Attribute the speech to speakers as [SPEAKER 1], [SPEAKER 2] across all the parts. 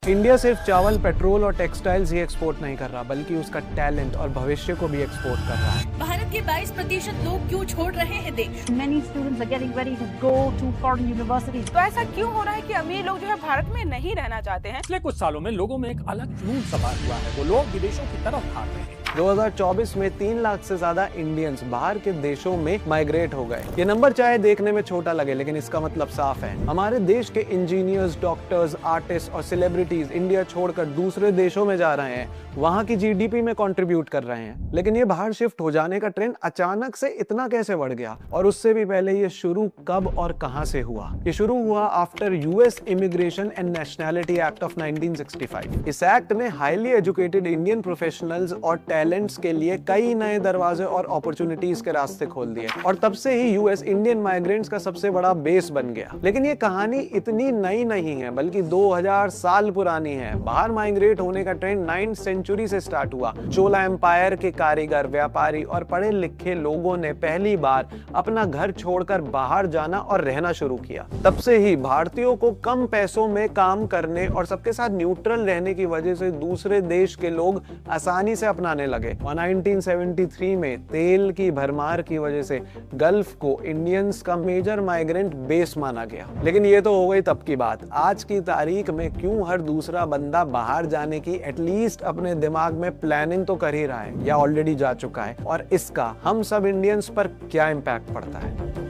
[SPEAKER 1] India सिर्फ चावल, petrol और टेक्सटाइल्स ही एक्सपोर्ट नहीं कर रहा, बल्कि उसका टैलेंट और भविष्य को भी एक्सपोर्ट कर रहा है।
[SPEAKER 2] भारत के 22% लोग क्यों छोड़ रहे हैं देश?
[SPEAKER 3] Many students are getting ready to go to foreign universities.
[SPEAKER 4] तो ऐसा क्यों हो रहा है कि अमीर लोग जो है भारत में नहीं रहना चाहते हैं?
[SPEAKER 5] पिछले कुछ सालों में लोगों में एक अलग जुनून सवार हुआ है। वो लोग विदेशों की तरफ भाग रहे हैं।
[SPEAKER 1] 2024 में 3 लाख से ज्यादा इंडियंस बाहर के देशों में माइग्रेट हो गए। ये नंबर चाहे देखने में छोटा लगे, लेकिन इसका मतलब साफ है। हमारे देश के इंजीनियर्स, डॉक्टर्स, आर्टिस्ट और सेलिब्रिटीज इंडिया छोड़कर दूसरे देशों में जा रहे हैं, वहाँ की जीडीपी में कंट्रीब्यूट कर रहे हैं। लेकिन ये बाहर शिफ्ट हो जाने का ट्रेंड अचानक से इतना कैसे बढ़ गया, और उससे भी पहले ये शुरू कब और कहां से हुआ? ये शुरू हुआ after US immigration and nationality act of 1965। इस एक्ट ने हाईली एजुकेटेड इंडियन प्रोफेशनल्स और टैलेंट्स के लिए कई नए दरवाजे और अपॉर्चुनिटीज के रास्ते खोल दिए, और तब से ही यूएस इंडियन माइग्रेंट्स का सबसे बड़ा बेस बन गया। लेकिन ये कहानी इतनी नई नहीं है, बल्कि 2000 साल पुरानी है। बाहर माइग्रेट होने का ट्रेंड 9th सेंचुरी से स्टार्ट हुआ। चोला एम्पायर के कारीगर, व्यापारी और पढ़े लिखे लोगों ने पहली बार अपना घर छोड़कर बाहर जाना और रहना शुरू किया। तब से ही भारतीयों को कम पैसों में काम करने और सबके साथ न्यूट्रल रहने की वजह से दूसरे देश के लोग आसानी से अपनाने लगे। 1973 में तेल की भरमार की वजह से गल्फ को इंडियंस का मेजर माइग्रेंट बेस माना गया। लेकिन ये तो हो गई तब की बात। आज की तारीख में क्यों हर दूसरा बंदा बाहर जाने की एटलीस्ट अपने दिमाग में प्लानिंग तो कर ही रहा है, या ऑलरेडी जा चुका है, और इसका हम सब इंडियंस पर क्या इम्पैक्ट पड़ता है?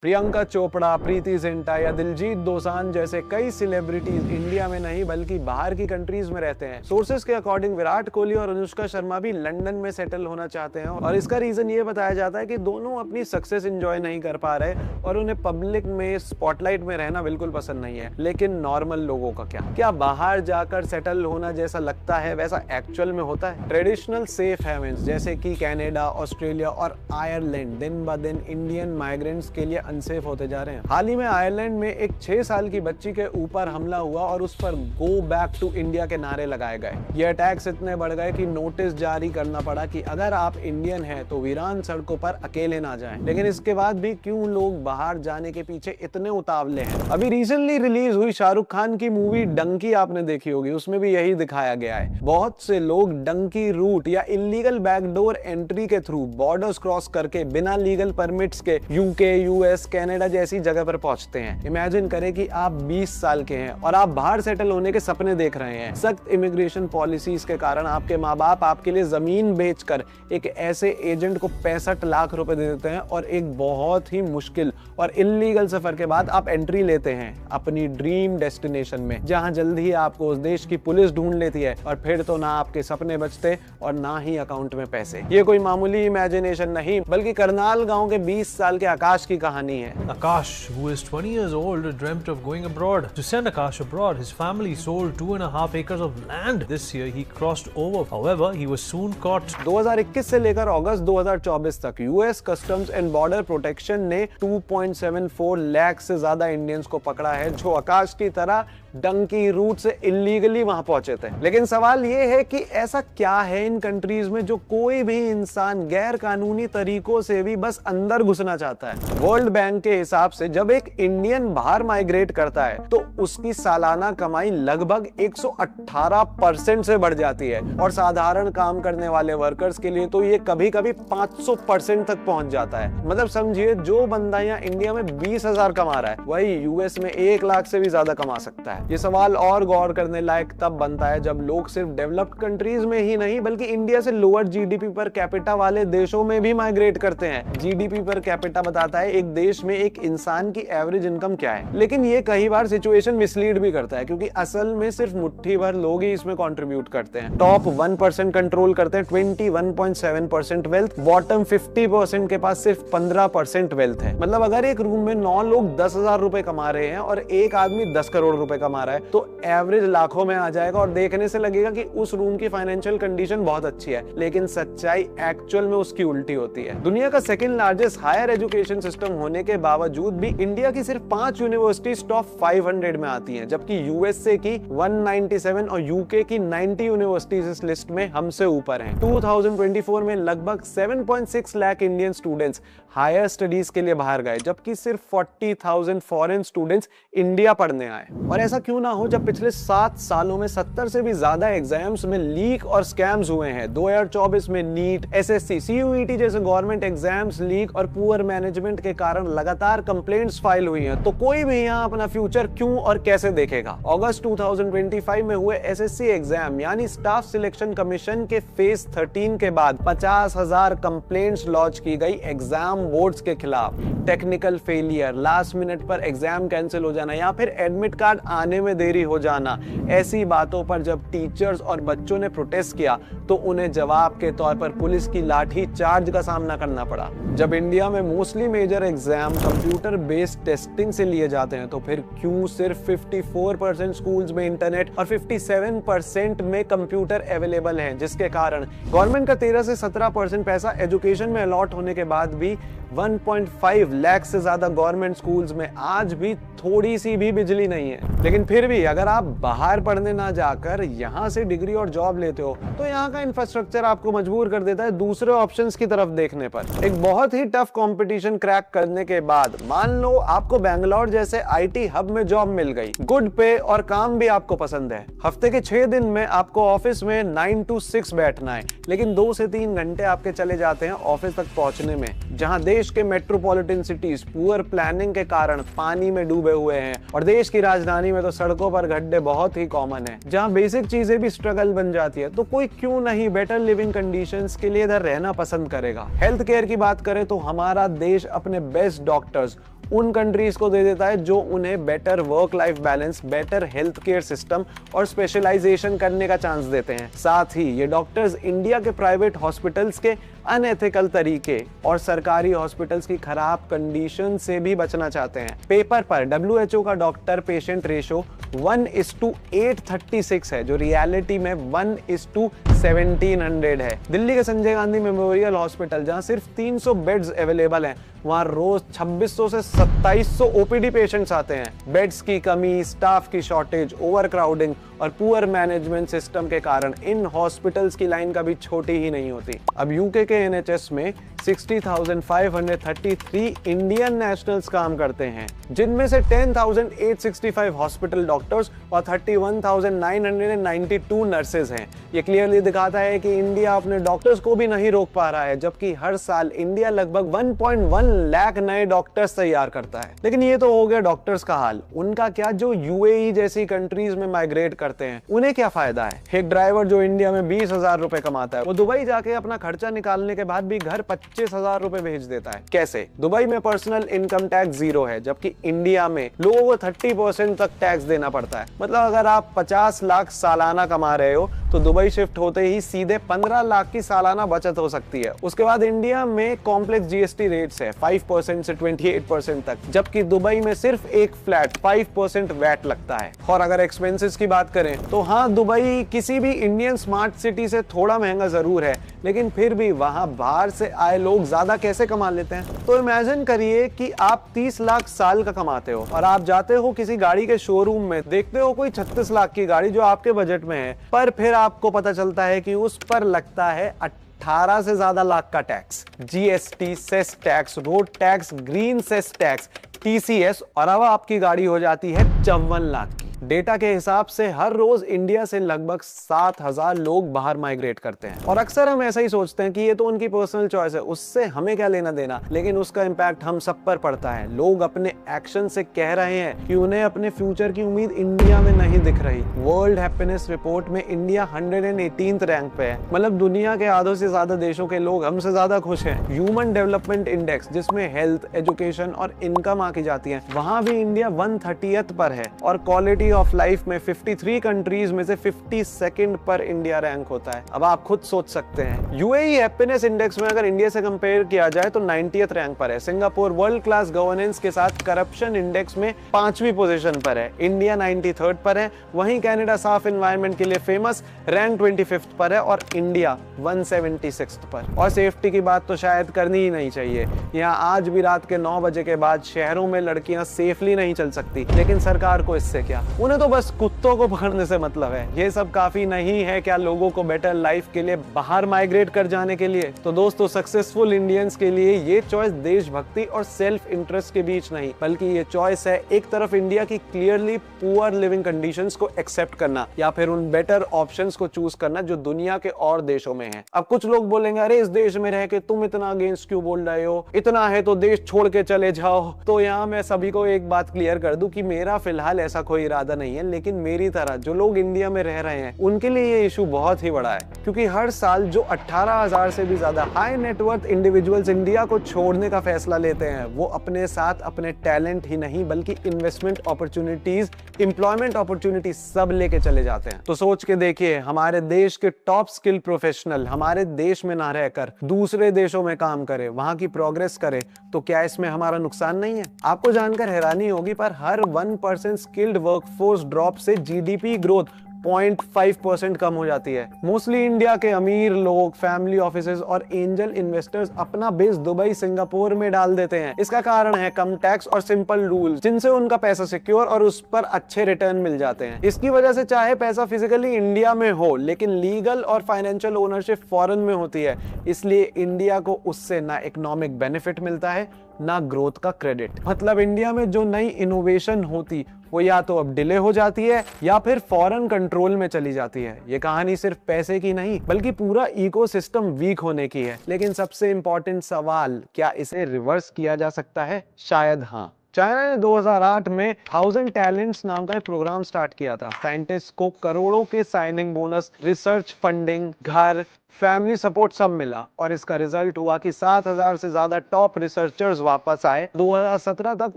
[SPEAKER 1] प्रियंका चोपड़ा, प्रीति जिंटा या दिलजीत दोसांझ जैसे कई सेलिब्रिटीज इंडिया में नहीं बल्कि बाहर की कंट्रीज में रहते हैं। सोर्सेज के अकॉर्डिंग विराट कोहली और अनुष्का शर्मा भी लंदन में सेटल होना चाहते हैं, और इसका रीजन ये बताया जाता है कि दोनों अपनी सक्सेस एंजॉय नहीं कर पा रहे और उन्हें पब्लिक में स्पॉटलाइट में रहना बिल्कुल पसंद नहीं है। लेकिन नॉर्मल लोगों का क्या बाहर जाकर सेटल होना जैसा लगता है वैसा एक्चुअल में होता है? ट्रेडिशनल सेफ हेवन्स जैसे कि कनाडा, ऑस्ट्रेलिया और आयरलैंड दिन ब दिन इंडियन माइग्रेंट्स के लिए अनसेफ होते जा रहे हैं। हाल ही में आयरलैंड में एक 6 साल की बच्ची के ऊपर हमला हुआ और उस पर गो बैक टू इंडिया के नारे लगाए गए। ये अटैक्स इतने बढ़ गए कि नोटिस जारी करना पड़ा कि अगर आप इंडियन हैं तो वीरान सड़कों पर अकेले ना जाएं। लेकिन इसके बाद भी क्यों लोग बाहर जाने के पीछे इतने उतावले हैं? अभी रिसेंटली रिलीज हुई शाहरुख खान की मूवी डंकी आपने देखी होगी, उसमें भी यही दिखाया गया है। बहुत से लोग डंकी रूट या इलीगल बैकडोर एंट्री के थ्रू बॉर्डर्स क्रॉस करके बिना लीगल परमिट्स के यूके, यूएस, कनाडा जैसी जगह पर पहुंचते हैं। इमेजिन करें कि आप 20 साल के हैं और आप बाहर सेटल होने के सपने देख रहे हैं। सख्त इमिग्रेशन पॉलिसीज के कारण आपके माँ बाप आपके लिए जमीन बेचकर एक ऐसे एजेंट को 65 लाख रुपए दे देते हैं, और एक बहुत ही मुश्किल और इलीगल सफर के बाद आप एंट्री लेते हैं अपनी ड्रीम डेस्टिनेशन में, जहां जल्दी ही आपको उस देश की पुलिस ढूंढ लेती है, और फिर तो ना आपके सपने बचते और ना ही अकाउंट में पैसे। ये कोई मामूली इमेजिनेशन नहीं, बल्कि करनाल गांव के 20 साल के आकाश की कहानी है।
[SPEAKER 6] Akash, who is 20 years old, dreamt of going abroad. To send Akash abroad, his family sold 2.5 acres of land. This year, he crossed over. However, he was soon caught.
[SPEAKER 1] 2021 से लेकर अगस्त 2024 तक US customs and border protection ने 2.74 लाख से ज्यादा Indians को पकड़ा है, जो आकाश की तरह डंकी रूट से इलीगली वहां पहुंचे थे। लेकिन सवाल ये है कि ऐसा क्या है इन कंट्रीज में जो कोई भी इंसान गैर कानूनी तरीकों से भी बस अंदर घुसना चाहता है? वर्ल्ड बैंक के हिसाब से जब एक इंडियन बाहर माइग्रेट करता है तो उसकी सालाना कमाई लगभग 118% से बढ़ जाती है, और साधारण काम करने वाले वर्कर्स के लिए तो ये कभी कभी 500% तक पहुंच जाता है। मतलब समझिए, जो बंदा यहाँ इंडिया में 20,000 कमा रहा है, वही यूएस में 1 लाख से भी ज्यादा कमा सकता है। ये सवाल और गौर करने लायक तब बनता है जब लोग सिर्फ डेवलप्ड कंट्रीज में ही नहीं बल्कि इंडिया से लोअर जीडीपी पर कैपिटा वाले देशों में भी माइग्रेट करते हैं। जीडीपी पर कैपिटा बताता है एक देश में एक इंसान की एवरेज इनकम क्या है, लेकिन ये कई बार सिचुएशन मिसलीड भी करता है, क्योंकि असल में सिर्फ मुट्ठी भर लोग ही इसमें कंट्रीब्यूट करते हैं। टॉप 1% कंट्रोल करते हैं 21.7% वेल्थ, बॉटम 50% के पास सिर्फ 15% वेल्थ है। मतलब अगर एक रूम में 9 लोग 10,000 रुपए कमा रहे हैं और एक आदमी 10 करोड़ रुपए कमा रहा है, तो एवरेज लाखों में आ जाएगा, और देखने से लगेगा कि उस रूम की फाइनेंशियल कंडीशन बहुत अच्छी है, लेकिन सच्चाई एक्चुअल में उसकी उल्टी होती है। दुनिया का second largest higher education system होने होने के बावजूद भी इंडिया की सिर्फ 5 यूनिवर्सिटीज टॉप 500 में आती हैं, जबकि यूएसए की 197 और यूके की 90 यूनिवर्सिटीज इस लिस्ट में हमसे ऊपर हैं। 2024 में लगभग 7.6 lakh Indian students higher studies के लिए बाहर गए, जबकि सिर्फ 40,000 फॉरेन स्टूडेंट्स इंडिया पढ़ने आए। और ऐसा क्यों ना हो जब पिछले 7 सालों में 70 से भी ज्यादा एग्जाम्स में लीक और स्कैम्स हुए हैं। 2024 में नीट, एसएससी, सीयूईटी जैसे गवर्नमेंट एग्जाम्स लीक और पुअर मैनेजमेंट के कारण लगातार कंप्लेंट्स फाइल हुई हैं। तो कोई भी यहाँ अपना फ्यूचर क्यों और कैसे देखेगा? अगस्त 2025 में हुए एसएससी एग्जाम यानी स्टाफ सिलेक्शन कमीशन के फेज 13 के बाद 50,000 कंप्लेंट्स लॉन्च की गई एग्जाम बोर्ड्स के खिलाफ। टेक्निकल फेलियर, लास्ट मिनट पर एग्जाम कैंसिल हो जाना या फिर एडमिट कार्ड आने में देरी हो जाना, ऐसी बातों पर जब टीचर्स और बच्चों ने प्रोटेस्ट किया तो उन्हें जवाब के तौर पर पुलिस की लाठी चार्ज का सामना करना पड़ा। जब इंडिया में mostly major exam computer based testing से लिए जाते हैं तो फिर क्यों सिर्फ 54% स्कूल्स में इंटरनेट और 57% में कंप्यूटर अवेलेबल हैं, जिसके कारण गवर्नमेंट का 13 से 17% पैसा एजुकेशन में अलॉट होने के बाद भी 1.5 लाख से ज्यादा गवर्नमेंट स्कूल्स में आज भी थोड़ी सी भी बिजली नहीं है। लेकिन फिर भी अगर आप बाहर पढ़ने ना जाकर यहाँ से डिग्री और जॉब लेते हो तो यहाँ का इंफ्रास्ट्रक्चर आपको मजबूर कर देता है दूसरे ऑप्शंस की तरफ देखने पर। एक बहुत ही टफ कंपटीशन क्रैक करने के बाद मान लो आपको बैंगलोर जैसे आईटी हब में जॉब मिल गई, गुड पे और काम भी आपको पसंद है। हफ्ते के 6 दिन में आपको ऑफिस में 9 to 6 बैठना है, लेकिन 2 से 3 घंटे आपके चले जाते हैं ऑफिस तक पहुंचने में। जहां देश के मेट्रोपॉलिटन सिटीज पुअर प्लानिंग के कारण पानी में डूबे हुए हैं और देश की राजधानी में तो सड़कों पर गड्ढे बहुत ही कॉमन है, जहां बेसिक चीजें भी स्ट्रगल बन जाती है, तो कोई क्यों नहीं बेटर लिविंग कंडीशंस के लिए इधर रहना पसंद करेगा। हेल्थ केयर की बात करें तो हमारा देश अपने बेस्ट डॉक्टर्स उन कंट्रीज को दे देता है जो उन्हें better work life balance, better health care system और स्पेशलाइजेशन करने का चांस देते हैं। साथ ही ये डॉक्टर्स इंडिया के प्राइवेट हॉस्पिटल्स के अनएथिकल तरीके और सरकारी हॉस्पिटल्स की खराब कंडीशन से भी बचना चाहते हैं। पेपर पर WHO का डॉक्टर पेशेंट रेशो 1:836 है, जो रियलिटी में 1:1700 है। दिल्ली के संजय गांधी मेमोरियल हॉस्पिटल जहां सिर्फ 300 बेड्स अवेलेबल हैं, वहां रोज 2600 से 2700 ओपीडी पेशेंट्स आते हैं। बेड्स की कमी, स्टाफ की शॉर्टेज, ओवरक्राउडिंग और पुअर मैनेजमेंट सिस्टम के कारण इन हॉस्पिटल्स की लाइन कभी छोटी ही नहीं होती। अब यूके के NHS में 60,533 इंडियन नेशनल्स काम करते हैं, जिनमें से 10,865 हॉस्पिटल डॉक्टर्स और 31,992 नर्सेज हैं। ये क्लियरली दिखाता है कि इंडिया अपने डॉक्टर्स को भी नहीं रोक पा रहा है, जबकि हर साल इंडिया लगभग 1.1 लाख नए डॉक्टर्स तैयार करता है। लेकिन ये तो हो गया डॉक्टर्स का हाल। उनका क्या जो UAE जैसी कंट्रीज में माइग्रेट करते हैं, उन्हें क्या फायदा है? एक ड्राइवर जो इंडिया में 20,000 रुपए कमाता है, वो दुबई जाके अपना खर्चा निकालने के बाद भी घर 25,000 रुपए भेज देता है। कैसे? दुबई में पर्सनल इनकम टैक्स 0 है, जबकि इंडिया में लोगों को 30% तक टैक्स देना पड़ता है। मतलब अगर आप 50 लाख सालाना कमा रहे हो तो दुबई शिफ्ट होते ही सीधे 15 लाख की सालाना बचत हो सकती है। उसके बाद इंडिया में कॉम्प्लेक्स GST रेट्स है 5% से 28% तक, जबकि दुबई में सिर्फ एक फ्लैट 5% वैट लगता है। और अगर एक्सपेंसेस की बात करें तो हाँ, दुबई किसी भी इंडियन स्मार्ट सिटी से थोड़ा महंगा जरूर है, लेकिन फिर भी वहां बाहर से आए लोग ज्यादा कैसे कमा लेते हैं। तो इमेजिन करिए कि आप 30 लाख साल का कमाते हो और आप जाते हो किसी गाड़ी के शोरूम में, देखते हो कोई 36 लाख की गाड़ी जो आपके बजट में है, पर फिर आपको पता चलता है कि उस पर लगता है 18 से ज्यादा लाख का tax, GST, cess tax, road tax, green cess tax, TCS, और अब आपकी गाड़ी हो जाती है 54 लाख की। डेटा के हिसाब से हर रोज इंडिया से लगभग 7,000 लोग बाहर माइग्रेट करते हैं, और अक्सर हम ऐसा ही सोचते हैं कि ये तो उनकी पर्सनल चॉइस है, उससे हमें क्या लेना देना। लेकिन उसका इम्पैक्ट हम सब पर पड़ता है। लोग अपने एक्शन से कह रहे हैं कि उन्हें अपने फ्यूचर की उम्मीद इंडिया में नहीं दिख रही। वर्ल्ड हैप्पीनेस रिपोर्ट में इंडिया 118th रैंक पे है, मतलब दुनिया के आधों से ज्यादा देशों के लोग हमसे ज्यादा खुश हैं। ह्यूमन डेवलपमेंट इंडेक्स, जिसमें हेल्थ, एजुकेशन और इनकम आकी जाती है, वहां भी इंडिया 130th पर है, और क्वालिटी क्वालिटी ऑफ लाइफ में 53 कंट्रीज में से 52nd पर इंडिया रैंक होता है। अब आप खुद सोच सकते हैं। यूएई हैप्पीनेस इंडेक्स में अगर इंडिया से कंपेयर किया जाए तो 90th रैंक पर है। सिंगापुर वर्ल्ड क्लास गवर्नेंस के साथ करप्शन इंडेक्स में 5वीं पोजीशन पर है। इंडिया 93rd पर है। वहीं कनाडा साफ एनवायरनमेंट के लिए फेमस रैंक 25th पर है और इंडिया 176th पर। और सेफ्टी की बात तो शायद करनी ही नहीं चाहिए। यहाँ आज भी रात के 9 बजे के बाद शहरों में लड़कियां सेफली नहीं चल सकती, लेकिन सरकार को इससे क्या, उन्हें तो बस कुत्तों को पकड़ने से मतलब है। ये सब काफी नहीं है क्या लोगों को बेटर लाइफ के लिए बाहर माइग्रेट कर जाने के लिए? तो दोस्तों, सक्सेसफुल इंडियंस के लिए ये चॉइस देशभक्ति और सेल्फ इंटरेस्ट के बीच नहीं, बल्कि ये चॉइस है एक तरफ इंडिया की क्लियरली पुअर लिविंग कंडीशंस को एक्सेप्ट करना या फिर उन बेटर ऑप्शंस को चूज करना जो दुनिया के और देशों में है। अब कुछ लोग बोलेंगे, अरे इस देश में रह के तुम इतना अगेंस्ट क्यों बोल रहे हो, इतना है तो देश छोड़ के चले जाओ। तो यहाँ मैं सभी को एक बात क्लियर कर दूं कि मेरा फिलहाल ऐसा कोई इरादा नहीं है, लेकिन मेरी तरह जो लोग इंडिया में रह रहे हैं उनके लिए ये इशू बहुत ही बड़ा है, क्योंकि हर साल जो 18,000 से भी ज्यादा हाई नेटवर्थ इंडिविजुअल्स इंडिया को छोड़ने का फैसला लेते हैं, वो अपने साथ अपने टैलेंट ही नहीं बल्कि इन्वेस्टमेंट अपॉर्चुनिटीज, एम्प्लॉयमेंट अपॉर्चुनिटीज सब लेके चले जाते हैं। तो सोच के देखिए, हमारे देश के टॉप स्किल प्रोफेशनल हमारे देश में ना रहकर दूसरे देशों में काम करे, वहां की प्रोग्रेस करे, तो क्या इसमें हमारा नुकसान नहीं है? आपको जानकर हैरानी होगी पर हर 1% स्किल्ड वर्कफोर्स ड्रॉप से जीडीपी ग्रोथ 0.5% कम हो जाती है। मोस्टली इंडिया के अमीर लोग, फैमिली ऑफिसेज और एंजल इन्वेस्टर्स अपना बेस दुबई, सिंगापुर में डाल देते हैं। इसका कारण है कम टैक्स और सिंपल रूल्स, जिनसे उनका पैसा सिक्योर और उस पर अच्छे रिटर्न मिल जाते हैं। इसकी वजह से चाहे पैसा फिजिकली इंडिया में हो, लेकिन लीगल और फाइनेंशियल ओनरशिप फॉरेन में होती है, इसलिए इंडिया को उससे ना इकोनॉमिक बेनिफिट मिलता है ना ग्रोथ का क्रेडिट। मतलब इंडिया में जो नई इनोवेशन होती वो या तो अब डिले हो जाती है या फिर फॉरेन कंट्रोल में चली जाती है। ये कहानी सिर्फ पैसे की नहीं बल्कि पूरा इकोसिस्टम वीक होने की है। लेकिन सबसे इंपॉर्टेंट सवाल, क्या इसे रिवर्स किया जा सकता है? शायद हाँ। चाइना ने 2008 में 1000 टैलेंट्स नाम का एक प्रोग्राम स्टार्ट किया था। साइंटिस्ट को करोड़ों के साइनिंग बोनस, रिसर्च फंडिंग, घर, फैमिली सपोर्ट सब मिला और इसका रिजल्ट हुआ कि 7000 से ज्यादा टॉप रिसर्चर्स वापस आए। 2017 तक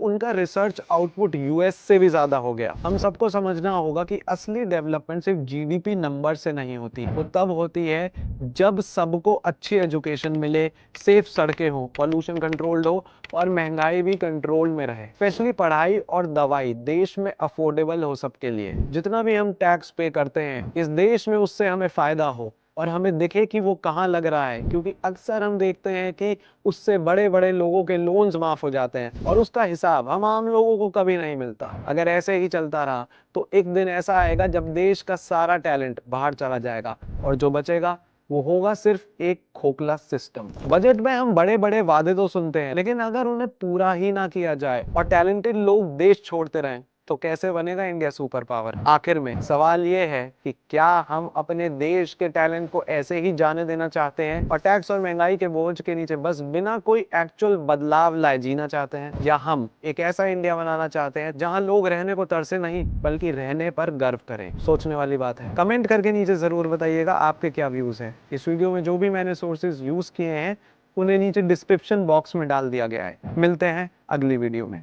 [SPEAKER 1] उनका रिसर्च आउटपुट यूएस से भी ज्यादा हो गया। हम सबको समझना होगा कि असली डेवलपमेंट सिर्फ जीडीपी नंबर से नहीं होती, वो तब होती है जब सबको अच्छी एजुकेशन मिले, सेफ सड़कें हो, पॉल्यूशन कंट्रोल्ड हो और महंगाई भी कंट्रोल में रहे। स्पेशली पढ़ाई और दवाई देश में अफोर्डेबल हो सबके लिए। जितना भी हम टैक्स पे करते हैं इस देश में, उससे हमें फायदा हो और हमें दिखे कि वो कहाँ लग रहा है, क्योंकि अक्सर हम देखते हैं कि उससे बड़े बड़े लोगों के लोन्स माफ हो जाते हैं और उसका हिसाब हम आम लोगों को कभी नहीं मिलता। अगर ऐसे ही चलता रहा तो एक दिन ऐसा आएगा जब देश का सारा टैलेंट बाहर चला जाएगा और जो बचेगा वो होगा सिर्फ एक खोखला सिस्टम। बजट में हम बड़े बड़े वादे तो सुनते हैं, लेकिन अगर उन्हें पूरा ही ना किया जाए और टैलेंटेड लोग देश छोड़ते रहें तो कैसे बनेगा इंडिया सुपर पावर? आखिर में सवाल ये है कि क्या हम अपने देश के टैलेंट को ऐसे ही जाने देना चाहते हैं और टैक्स और महंगाई के बोझ के नीचे बस बिना कोई एक्चुअल बदलाव लाए जीना चाहते हैं, या हम एक ऐसा इंडिया बनाना चाहते हैं जहां लोग रहने को तरसे नहीं बल्कि रहने पर गर्व करें? सोचने वाली बात है। कमेंट करके नीचे जरूर बताइएगा आपके क्या व्यूज हैं। इस वीडियो में जो भी मैंने सोर्सेज यूज किए हैं उन्हें नीचे डिस्क्रिप्शन बॉक्स में डाल दिया गया है। मिलते हैं अगली वीडियो में।